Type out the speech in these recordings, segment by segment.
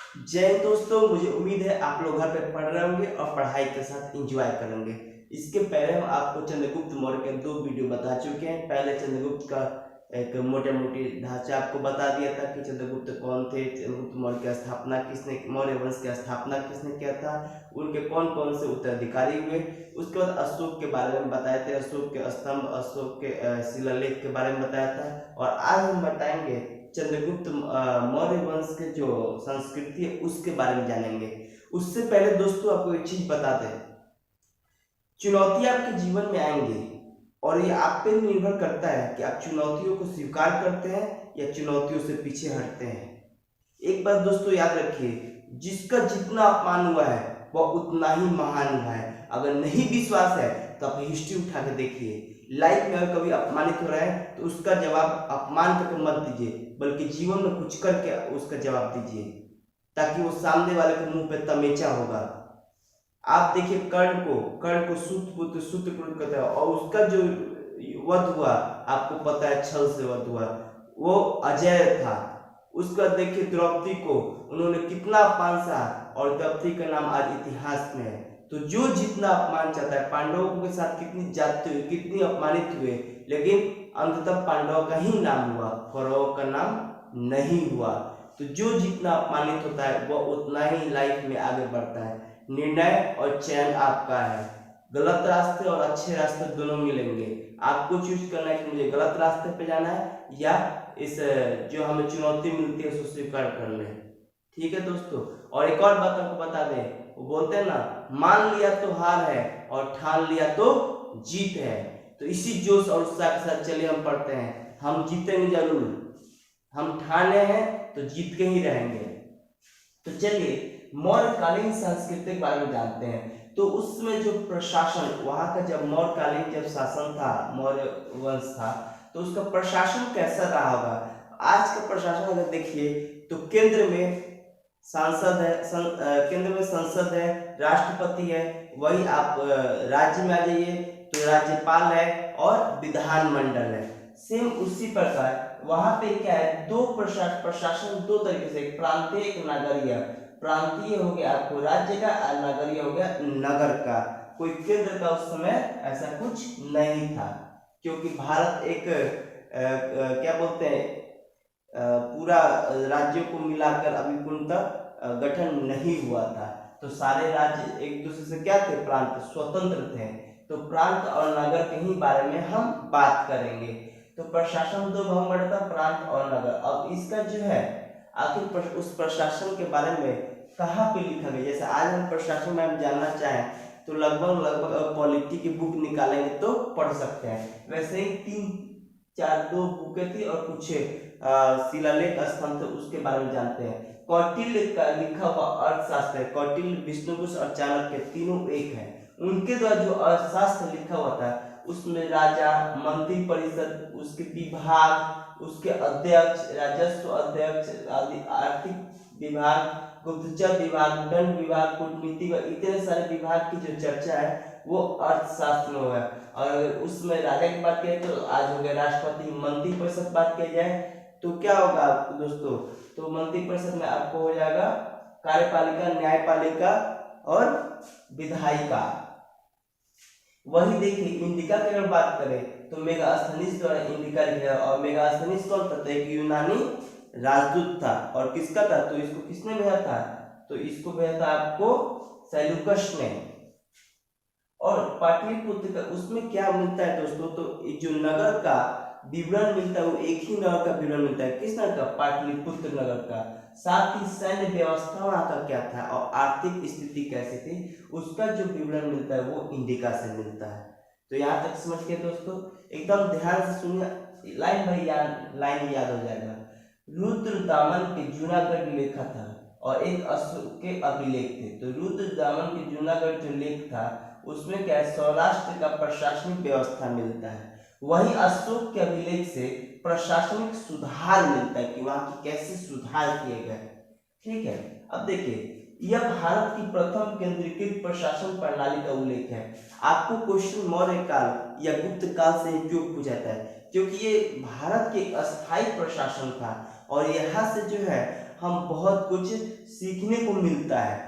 जय हिंद दोस्तों, मुझे उम्मीद है आप लोग घर पे पढ़ रहे होंगे और पढ़ाई के साथ एंजॉय करेंगे। इसके पहले हम आपको चंद्रगुप्त मौर्य के 2 वीडियो बता चुके हैं। पहले चंद्रगुप्त का एक मोटे मोटी ढांचा आपको बता दिया था कि चंद्रगुप्त कौन थे, चंद्रगुप्त मौर्य की स्थापना किसने, मौर्य वंश की स्थापना किसने किया था, उनके कौन कौन से उत्तराधिकारी हुए। उसके बाद अशोक के बारे में बताए थे, अशोक के स्तंभ, अशोक के शिलालेख के बारे में बताया था। और आज हम बताएंगे चंद्रगुप्त मौर्य वंश के जो संस्कृति है उसके बारे में जानेंगे। उससे पहले दोस्तों आपको एक चीज बता दें, चुनौतियां आपके जीवन में आएंगी और ये आप पे निर्भर करता है कि आप चुनौतियों को स्वीकार करते हैं या चुनौतियों से पीछे हटते हैं। एक बात दोस्तों याद रखिए, जिसका जितना अपमान हुआ है वह उतना ही महान हुआ है। अगर नहीं विश्वास है तो आप हिस्ट्री उठा के देखिए। लाइफ में अगर कभी अपमानित हो रहा है तो उसका जवाब अपमान करके मत दीजिए, बल्कि जीवन में कुछ करके उसका जवाब दीजिए, ताकि वो सामने वाले के मुंह पे तमेचा होगा। आप देखिए कर्ण को सूत्रपुत्र कहते हैं और उसका जो वध हुआ आपको पता है, छल से वध हुआ, वो अजय था। उसका देखिए द्रौपदी को उन्होंने कितना अपमान सहा और द्रौपदी का नाम आज इतिहास में है। तो जो जितना अपमान चाहता है, पांडवों के साथ कितनी जाते हुए, कितनी अपमानित हुए, लेकिन अंततः पांडवों का ही नाम हुआ, कौरवों का नाम नहीं हुआ। तो जो जितना अपमानित होता है वह उतना ही लाइफ में आगे बढ़ता है। निर्णय और चयन आपका है। गलत रास्ते और अच्छे रास्ते दोनों मिलेंगे। आपको चूज करना है कि मुझे गलत रास्ते पे जाना है या इस जो हमें चुनौती मिलती है उसको स्वीकार कर ले। ठीक है दोस्तों, और एक और बात आपको बता दें, वो बोलते हैं ना, मान लिया तो हार है और ठान लिया तो जीत है। तो इसी जोश और उत्साह के साथ चलिए हम पढ़ते हैं। हम जीतेंगे जरूर, हम ठाने हैं तो जीत के ही रहेंगे। तो चलिए मौर्यकालीन संस्कृति के बारे में जानते हैं। तो उसमें जो प्रशासन, वहां का जब मौर्यकालीन जब शासन था, मौर्य वंश था, तो उसका प्रशासन कैसा रहा होगा। आज का प्रशासन अगर देखिए तो केंद्र में सांसद है, केंद्र में संसद है, राष्ट्रपति है। वही आप राज्य में आ जाइए तो राज्यपाल है और विधानमंडल है। सेम उसी प्रकार वहां पे क्या है, दो प्रशासन दो तरीके से, एक प्रांतीय एक नगरीय। प्रांतीय हो गया आपको राज्य का और नगरीय हो गया नगर का। कोई केंद्र का उस समय ऐसा कुछ नहीं था, क्योंकि भारत एक क्या बोलते हैं, पूरा राज्यों को मिलाकर अभी पूर्णतः गठन नहीं हुआ था। तो सारे राज्य एक दूसरे से क्या थे, प्रांत स्वतंत्र थे। तो प्रांत और नगर के ही बारे में हम बात करेंगे। तो प्रशासन दो भाग में था, प्रांत और नगर। अब इसका जो है आखिर उस प्रशासन के बारे में कहाँ पे लिखा गया, जैसे आज हम प्रशासन में हम जानना चाहें तो लगभग पॉलिटी की बुक निकालेंगे तो पढ़ सकते हैं। वैसे ही 3-4 दो बुकें थी और कुछ शिलालेख स्तंभ थे, उसके बारे में जानते हैं। कौटिल्य का लिखा हुआ अर्थशास्त्र है, कौटिल्य, विष्णुगुप्त और चाणक्य तीनों एक है। उनके द्वारा जो अर्थशास्त्र लिखा हुआ था उसमें राजा, मंत्री परिषद, उसके विभाग, उसके अध्यक्ष, राजस्व अध्यक्ष आदि, आर्थिक विभाग, गुप्तचर विभाग, दंड विभाग, कूटनीति, इतने सारे विभाग की जो चर्चा है वो अर्थशास्त्र में हुआ। और उसमें राजा की बात करें तो आज हो गया राष्ट्रपति। मंत्री परिषद बात की जाए तो क्या होगा आपको दोस्तों, तो मंत्री परिषद में आपको हो जाएगा कार्यपालिका, न्यायपालिका और विधायिका। वही देखिए इंडिका की अगर बात करें तो मेगास्थनीज द्वारा इंडिका लिखा, और मेगास्थनीज कौन था, तो एक यूनानी राजदूत था। और किसका था, तो इसको किसने भेजा था, तो इसको भेजा था आपको सेल्यूकस ने। और पाटलिपुत्र का उसमें क्या मिलता है दोस्तों, तो जो नगर का विवरण मिलता है वो एक ही नगर का विवरण मिलता है। किस नगर का, पाटलिपुत्र नगर का। साथ ही सैन्य व्यवस्था वहां का क्या था और आर्थिक स्थिति कैसी थी, उसका जो विवरण मिलता है वो इंडिका से मिलता है। तो यहाँ तक समझ के दोस्तों एकदम ध्यान से सुनिए, लाइन बाई लाइन याद हो जाएगा। रुद्रदामन के जूनागढ़ लेखा था और एक अशोक के अभिलेख थे। तो रुद्रदामन के जूनागढ़ जो लेख था उसमें क्या है, सौराष्ट्र का प्रशासनिक व्यवस्था मिलता है। वही अशोक के अभिलेख से प्रशासनिक सुधार मिलता है कि वहां की कैसे सुधार किए गए। ठीक है, अब देखिए यह भारत की प्रथम केंद्रीकृत प्रशासन प्रणाली का उल्लेख है। आपको क्वेश्चन मौर्य काल या गुप्त काल से क्यों पूछा जाता है, क्योंकि ये भारत के अस्थायी प्रशासन था और यहाँ से जो है हम बहुत कुछ सीखने को मिलता है।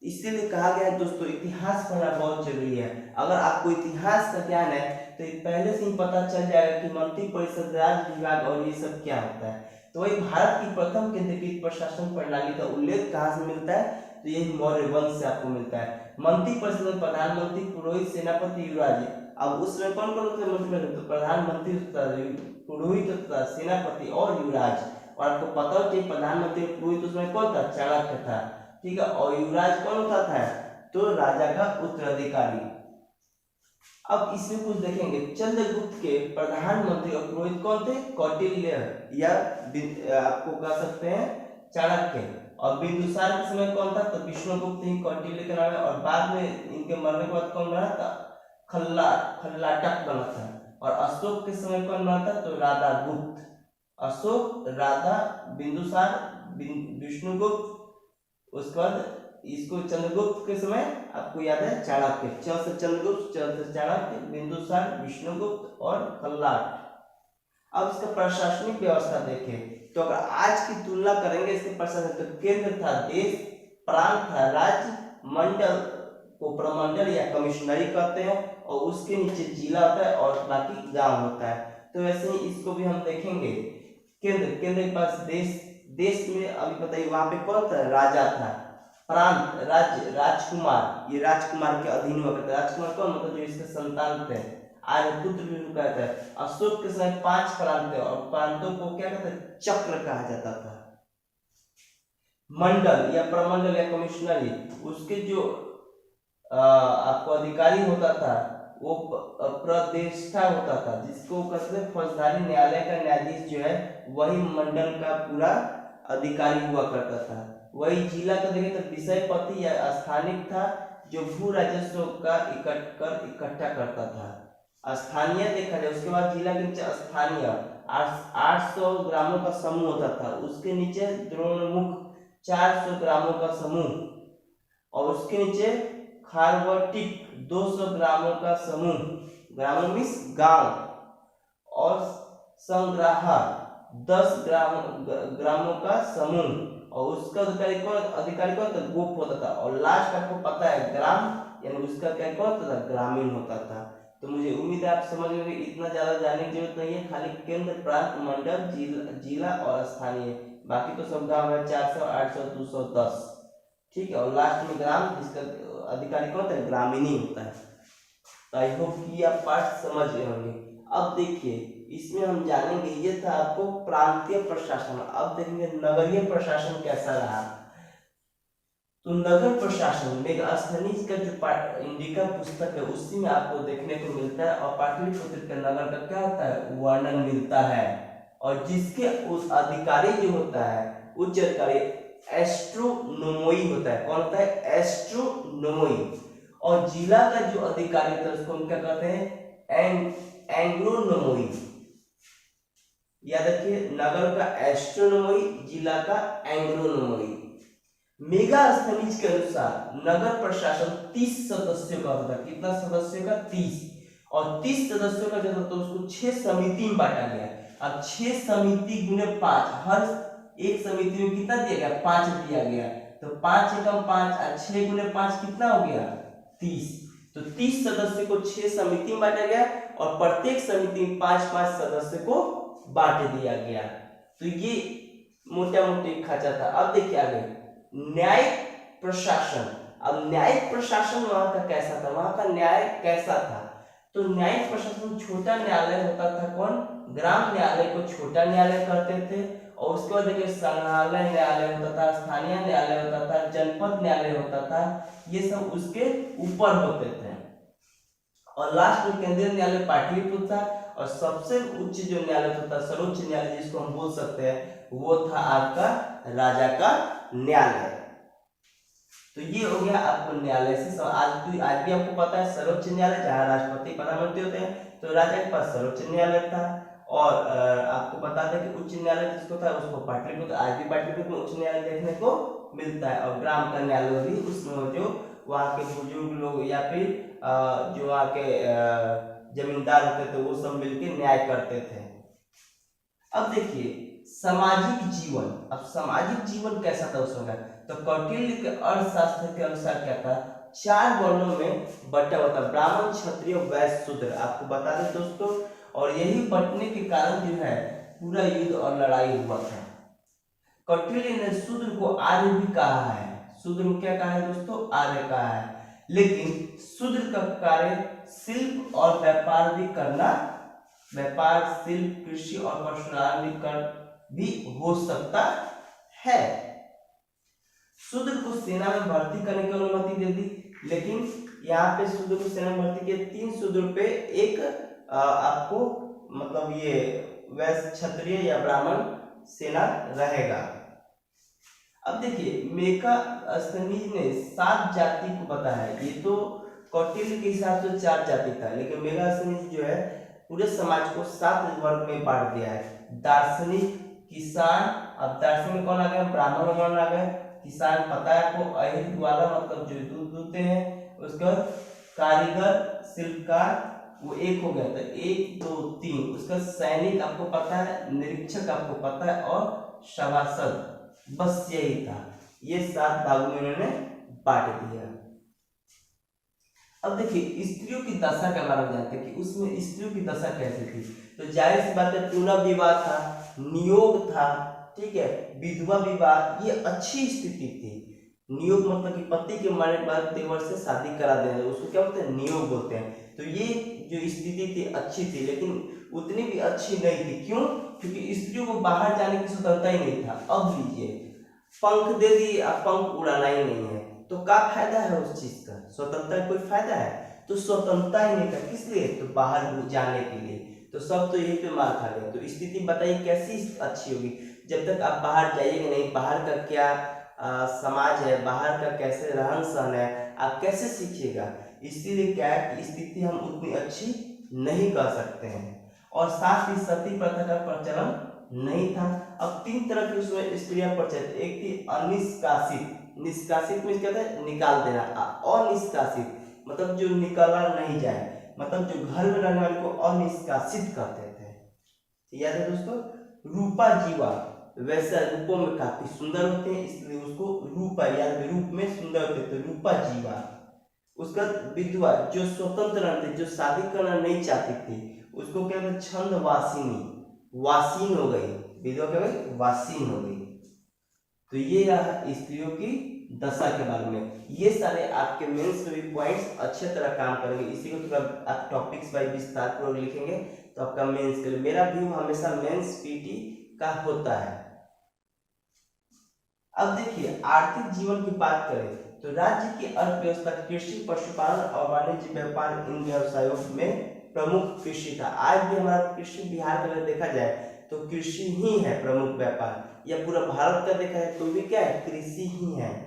इसीलिए कहा गया है दोस्तों, इतिहास पढ़ना बहुत जरूरी है। अगर आपको इतिहास का ज्ञान है तो पहले से ही पता चल जाएगा कि मंत्रिपरिषद, राज्य विभाग और ये सब क्या होता है। तो वही भारत की प्रथम केंद्रीकृत प्रशासन प्रणाली का उल्लेख कहाँ से मिलता है, तो यही मौर्य वंश से आपको मिलता है। मंत्रिपरिषद में प्रधानमंत्री, पुरोहित, सेनापति, युवराज। अब उसमें कौन कौन से मंत्री, तो प्रधानमंत्री, पुरोहित तथा सेनापति और युवराज। और आपको पता हो कि प्रधानमंत्री पुरोहित उसमें कौन था, चाणक्य था, ठीक है। और युवराज कौन होता था, तो राजा का उत्तराधिकारी। अब इसमें कुछ देखेंगे, चंद्रगुप्त के प्रधानमंत्री और पुरोहित कौन थे, कौटिल्य या आपको कह सकते हैं चाणक्य। और बिंदुसार के समय कौन था, तो विष्णुगुप्त ही कौटिल्य के नाम है। और बाद में इनके मरने के बाद कौन बना था, खल्लाटक बना था। और अशोक के समय कौन बना था, तो राधा गुप्त। अशोक, राधा, बिंदुसार, विष्णुगुप्त, उसके बाद इसको चंद्रगुप्त के समय आपको याद है चाणक्य। चंद्रगुप्त, चाणक्य, बिंदुसार, विष्णुगुप्त और खल्लाट। अब इसका प्रशासनिक व्यवस्था देखें तो अगर आज की तुलना करेंगे इसके प्रशासन, तो केंद्र था देश, प्रांत था राज्य, मंडल को प्रमंडल या कमिश्नरी कहते हैं, और उसके नीचे जिला होता है और बाकी गांव होता है। तो वैसे ही इसको भी हम देखेंगे, केंद्र के पास देश में अभी बताइए वहां पे कौन था, राजा था। प्रांत, राज्य, राजकुमार, ये राजकुमार के अधीन हुआ करता है। राजकुमार कौन, मतलब जो इसके संतान थे, आर्यपुत्र भी कहता है। अशोक के समय 5 प्रांत थे और प्रांतों को क्या कहते हैं, चक्र कहा जाता था। मंडल या प्रमंडल या कमिश्नरी, उसके जो आपको अधिकारी होता था वो प्रदेष्टा होता था, जिसको कहते हैं फौजदारी न्यायालय का न्यायाधीश जो है वही मंडल का पूरा अधिकारी हुआ करता था। वही जिला का देखें तो विषयपति या स्थानिक था, जो भू राजस्व का इकट्ठा करता था। स्थानीय देखा जाए, उसके बाद जिला के नीचे स्थानीय 800 ग्रामों का समूह होता था, उसके नीचे द्रोणमुख 400 ग्रामों का समूह, और उसके नीचे खारवटिक 200 ग्रामों का समूह, ग्रामों मीन्स गांव, और संग्राहा 10 ग्रामों का समूह, और उसका अधिकारी कौन था, गोप होता था। और लास्ट आपको पता है ग्राम, यानी उसका क्या कौन होता था, ग्रामीण होता था। तो मुझे उम्मीद है आप समझ गए, इतना ज्यादा जानने की जरूरत नहीं है, खाली केंद्र, प्रांत, मंडल, जिला और स्थानीय, बाकी तो सब गांव है 400, 800, 210, ठीक है। और लास्ट में ग्राम, जिसका अधिकारी कौन होता है, ग्रामीणी होता है। तो आई होप कि आप पाठ समझ गए होंगे। अब देखिए इसमें हम जानेंगे, ये था आपको प्रांतीय प्रशासन। अब देखेंगे नगरीय प्रशासन कैसा रहा। तो नगर प्रशासन मेगास्थनीज का जो इंडिका पुस्तक है उसी में आपको देखने को मिलता है, और पाटलिपुत्र के नगर का क्या होता है, वर्णन मिलता है। और जिसके उस अधिकारी जो होता है, उच्च अधिकारी एस्ट्रोनोमोई होता है। कौन होता है, एस्ट्रोनोमोई। और जिला का जो अधिकारी होता है उसको हम क्या कहते हैं, एंग्लोनोमोई। याद रखिए, नगर का एस्ट्रोनोमोई, जिला का एंग्लोनोमोई। मेगास्थनीज के अनुसार नगर प्रशासन 30 सदस्यों का होता है। कितना सदस्यों का, 30। और 30 सदस्यों का जो होता है उसको 6 समिति में बांटा गया। अब 6 समिति गुने 5, हर एक समिति में कितना दिया गया, 5 दिया गया। तो 5 एकम 5 और 6 गुने 5 कितना हो गया, 30। तो 30 सदस्य को 6 समिति में बांटा गया, और प्रत्येक समिति में 5-5 सदस्य को बांट दिया गया। तो ये मोटा मोटी खाचा था। अब देखिए आगे न्यायिक प्रशासन। अब न्यायिक प्रशासन वहां का कैसा था, वहां का न्याय कैसा था, तो न्यायिक प्रशासन छोटा न्यायालय होता था। कौन, ग्राम न्यायालय को छोटा न्यायालय कहते थे। और उसके बाद देखिए संग्रहालय न्यायालय होता था, स्थानीय न्यायालय होता था, जनपद न्यायालय होता था, ये सब उसके ऊपर होते थे। और लास्ट में केंद्रीय न्यायालय पाटलिपुत्र था। और सबसे उच्च जो न्यायालय होता है, सर्वोच्च न्यायालय जिसको हम बोल सकते हैं, वो था आपका राजा का न्यायालय। तो ये हो गया आपको न्यायालय से। आज भी आपको पता है सर्वोच्च न्यायालय जहाँ राष्ट्रपति प्रधानमंत्री होते हैं, तो राजा के पास सर्वोच्च न्यायालय था। और आपको बता दें कि उच्च न्यायालय जिसको था उसको पाटलिपुत्र, आज भी पाटलिपुत्र में उच्च न्यायालय देखने को मिलता है। और ग्राम का न्यायालय भी उसमें जो वहाँ के बुजुर्ग लोग या फिर जो वहाँ के जमींदार होते थे वो सब मिलकर न्याय करते थे। अब देखिए सामाजिक जीवन। अब सामाजिक जीवन कैसा था उस समय? तो कौटिल्य के अर्थशास्त्र के अनुसार क्या था, 4 वर्णों में बटा हुआ था, ब्राह्मण, क्षत्रिय, वैश्य, शूद्र। आपको बता दें दोस्तों, और यही बंटने के कारण जो है पूरा युद्ध और लड़ाई हुआ था। कौटिल्य ने शूद्र को आर्य भी कहा है। शूद्र को क्या कहा है दोस्तों? आर्य कहा है। लेकिन शूद्र का कार्य शिल्प और व्यापार भी करना, व्यापार, शिल्प, कृषि और पशुपालन भी हो सकता है। शूद्र को सेना में भर्ती करने की अनुमति दे दी, लेकिन यहाँ पे शूद्र को सेना में भर्ती किया 3 शूद्र पे एक आपको मतलब ये वैश्य, क्षत्रिय या ब्राह्मण सेना रहेगा। अब देखिए मेगास्थनीज ने 7 जाति को बताया। ये तो कौटिल्य के हिसाब से 4 जाति था, लेकिन मेगास्थनीज जो है पूरे समाज को 7 वर्ग में बांट दिया है। दार्शनिक, किसान, अब दार्शनिक कौन आ गया? ब्राह्मण वर्ण आ गए। किसान पता है आपको, अहिर वाला मतलब जो दूध दूहते हैं, उसका कारीगर, शिल्पकार, वो एक हो गया था, 1 2 3। उसका सैनिक आपको पता है, निरीक्षक आपको पता है, और सभासद, बस यही था। ये 7 भागों में उन्होंने बांट दिया। अब देखिए स्त्रियों की दशा के बारे में जानते हैं कि उसमें स्त्रियों की दशा कैसी थी। तो जाहिर सी बात है पुनः विवाह था, नियोग था, ठीक है, विधवा विवाह, ये अच्छी स्थिति थी। नियोग मतलब कि पति के मरने के बाद देवर से शादी करा देना, उसको क्या बोलते हैं? नियोग बोलते हैं। तो ये जो स्थिति थी अच्छी थी, लेकिन उतनी भी अच्छी नहीं थी। क्यों? क्योंकि स्त्रियों को बाहर जाने की स्वतंत्रता ही नहीं था। अब लीजिए पंख दे दिए, अब पंख उड़ाना ही नहीं है, तो क्या फायदा है उस चीज का? स्वतंत्रता का कोई फायदा है? तो स्वतंत्रता ही नहीं था। किस लिए? तो बाहर जाने के लिए। तो सब तो यही पे मार खा गए। तो स्थिति बताइए कैसी अच्छी होगी? जब तक आप बाहर जाइएगा नहीं, बाहर का क्या समाज है, बाहर का कैसे रहन सहन है, आप कैसे सीखिएगा? इसीलिए क्या है कि स्थिति हम उतनी अच्छी नहीं कर सकते हैं। और साथ ही सती प्रथा का प्रचलन नहीं था। अब 3 तरह की उसमें स्त्रियां प्रचलित, एक थी अनिष्कासित। निष्कासित में क्या था? निकाल देना। अनिष्कासित मतलब जो निकाला नहीं जाए, मतलब जो घर में रहने वाले को अनिष्कासित कहते थे। याद है दोस्तों? रूपा जीवा, वैसे रूपों में काफी सुंदर होते हैं, इसलिए उसको रूपा, याद रूप में सुंदर होते थे, रूपा जीवा। उसका विधवा जो स्वतंत्र रहते, जो शादी करना नहीं चाहती थी, उसको क्या कहते? छंद वासिनी, वासीन हो गई। विधवा क्या हो गई? वासीन हो गई। तो ये रहा स्त्रियों की दशा के बारे में। ये सारे आपके मेंस में भी पॉइंट्स अच्छे तरह काम करेंगे। इसी को थोड़ा आप टॉपिक्स बाय विस्तार पूर्वक लिखेंगे तो आपका मेंस के लिए, मेरा व्यू हमेशा मेंस पीटी का होता है। अब देखिए आर्थिक जीवन की बात करें तो राज्य की अर्थव्यवस्था कृषि, पशुपालन और वाणिज्य व्यापार, इन व्यवसायों में प्रमुख कृषि था। आज भी हमारा कृषि, बिहार का अगर देखा जाए तो कृषि ही है प्रमुख व्यापार, या पूरा भारत का देखा है तो भी क्या है? कृषि ही है।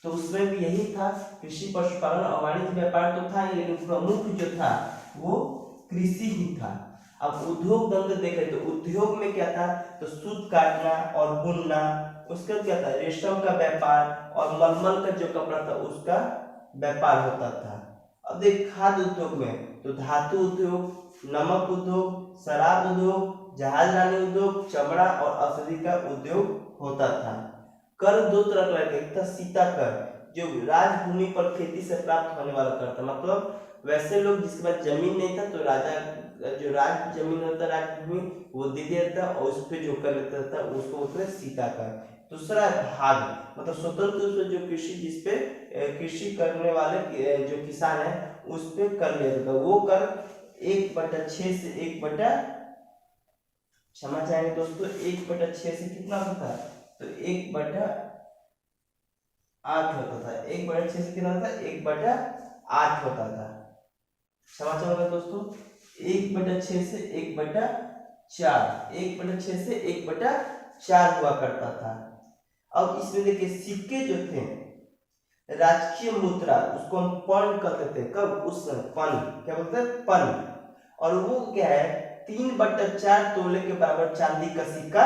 तो उसमें भी यही था, कृषि, पशुपालन और वाणिज्य व्यापार तो था ही, लेकिन प्रमुख जो था वो कृषि ही था। अब उद्योग धंधे देखें तो उद्योग में क्या था? तो सूत काटना और बुनना, उसका क्या था? रेशम का व्यापार, और मलमल का जो कपड़ा था उसका व्यापार होता था। अब देख खाद्य उद्योग में तो धातु उद्योग, नमक उद्योग, शराब उद्योग, जहाज रानी उद्योग, चमड़ा और औषधि का उद्योग होता था। कर 2 तरह का, एक था सीता कर जो राजभूमि पर खेती से प्राप्त होने वाला कर था, मतलब वैसे लोग जिसके पास जमीन नहीं था तो राजा जो राज जमीन होता राजभूमि वो दे देता और उस पर जो कर लेता था उसको बोलते हैं सीता कर। दूसरा भाग मतलब स्वतंत्र रूप से जो कृषि, जिसपे कृषि करने वाले जो किसान है उस पे कर लेता था, वो कर 1/6 से 1/, क्षमा चाहेंगे दोस्तों, 1/6 से कितना होता था? तो 1/8 होता था। 1/6 से कितना होता था? 1/8 होता था। क्षमा चाहूंगा दोस्तों, 1/6 से 1/4, 1/6 से 1/4 हुआ करता था। अब इसमें देखिए सिक्के जो थे, राजकीय मुद्रा, उसको हम पन कहते थे। कब? उस समय पन, क्या बोलते हैं? पन। और वो क्या है? 3/4 तोले के बराबर चांदी का सिक्का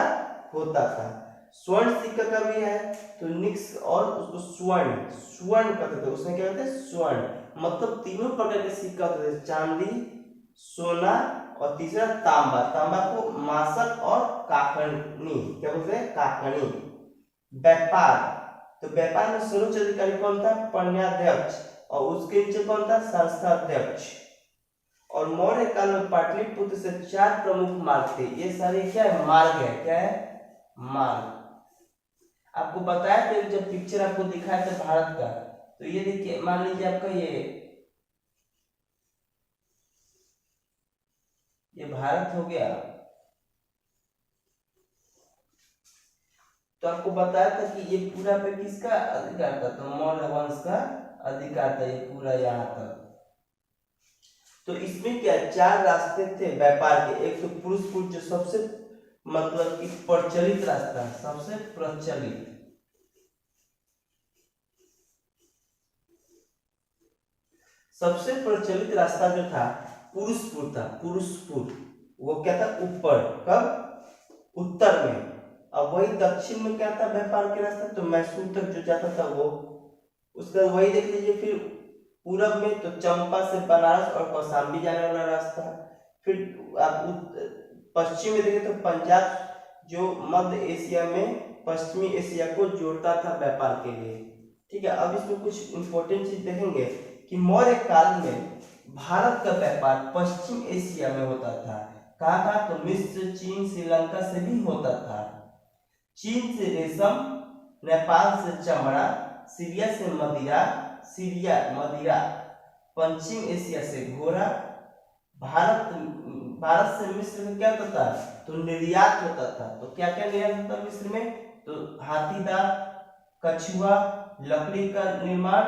होता था। स्वर्ण सिक्का का भी है तो निक्स, और उसको स्वर्ण कहते थे। उसमें क्या कहते हैं? स्वर्ण, मतलब तीनों प्रकार के सिक्का होते थे, चांदी, सोना और तीसरा तांबा। तांबा को मासक और काकणी, क्या बोलते हैं, काकणी। व्यापार, तो व्यापार में सर्वोच्च अधिकारी कौन था, पण्याध्यक्ष, और उसके नीचे कौन था, संस्थाध्यक्ष। और मौर्य काल में पाटलिपुत्र से 4 प्रमुख मार्ग थे। ये सारे क्या है, मार्ग है, क्या है, मार्ग। आपको बताया था जब पिक्चर आपको दिखाया था भारत का, तो ये देखिए, मान लीजिए आपका ये भारत हो गया, तो आपको बताया था कि ये पूरा पे किसका अधिकार था, तो मौर्य वंश का अधिकार था ये पूरा यहाँ तक। तो इसमें क्या 4 रास्ते थे व्यापार के। एक तो पुरुषपुर, जो सबसे मतलब कि प्रचलित रास्ता, सबसे प्रचलित, सबसे प्रचलित रास्ता जो था पुरुषपुर था। पुरुषपुर वो क्या था, ऊपर, कब, उत्तर में। अब वही दक्षिण में क्या था व्यापार के रास्ता, तो मैसूर तक जो जाता था वो। उसका वही देख लीजिए, फिर पूरब में तो चंपा से बनारस और कौशाम्बी जाने वाला रास्ता। फिर आप पश्चिम में देखें तो पंजाब, जो मध्य एशिया में पश्चिमी एशिया को जोड़ता था व्यापार के लिए। ठीक है, अब इसमें कुछ इंपॉर्टेंट चीज देखेंगे कि मौर्य काल में भारत का व्यापार पश्चिम एशिया में होता था। कहाँ, तो मिस्र, चीन, श्रीलंका से भी होता था। चीन से रेशम, नेपाल से चमड़ा, सीरिया से मदिरा, पश्चिम एशिया से घोड़ा। भारत से मिस्र में क्या होता था, तो निर्यात होता था। तो क्या क्या निर्यात होता था मिस्र में, तो हाथी दांत, कछुआ, लकड़ी का निर्माण,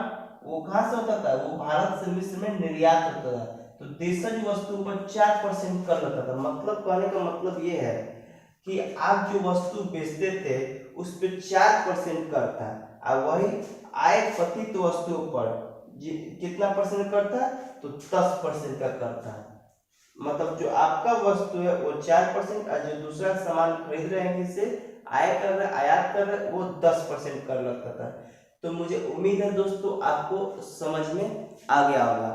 वो कहाँ से होता था, वो भारत से मिस्र में निर्यात होता था। तो देशज वस्तु पर 4% कर लगता था। मतलब कहने का मतलब ये है कि आप जो वस्तु बेचते थे उस पर 4% कर था, और वही आय पतित वस्तुओं पर कितना परसेंट करता, तो 10% का करता। मतलब जो आपका वस्तु है वो 4%, और जो दूसरा सामान खरीद रहे हैं किससे, आयात कर रहे वो 10% कर लगता था। तो मुझे उम्मीद है दोस्तों आपको समझ में आ गया होगा।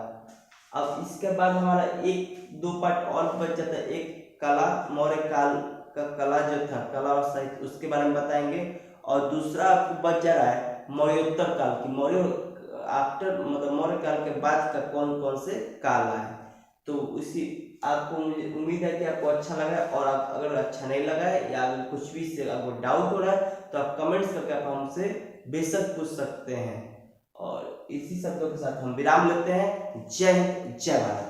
अब इसके बाद हमारा 1-2 पार्ट और बच जाता है। एक कला, मौर्य काल का कला जो था, कला और साहित्य, उसके बारे में बताएंगे। और दूसरा आपको बच जा रहा है मौर्योत्तर काल की, मतलब मौर्य काल के बाद का कौन कौन से काल आए। तो उसी आपको, मुझे उम्मीद है कि आपको अच्छा लगा। और आप अगर अच्छा नहीं लगा है या अगर कुछ भी से आपको डाउट हो रहा है तो आप कमेंट्स करके आप हमसे बेशक पूछ सकते हैं। और इसी शब्दों के साथ हम विराम लेते हैं। जय हिंद, जय भारत।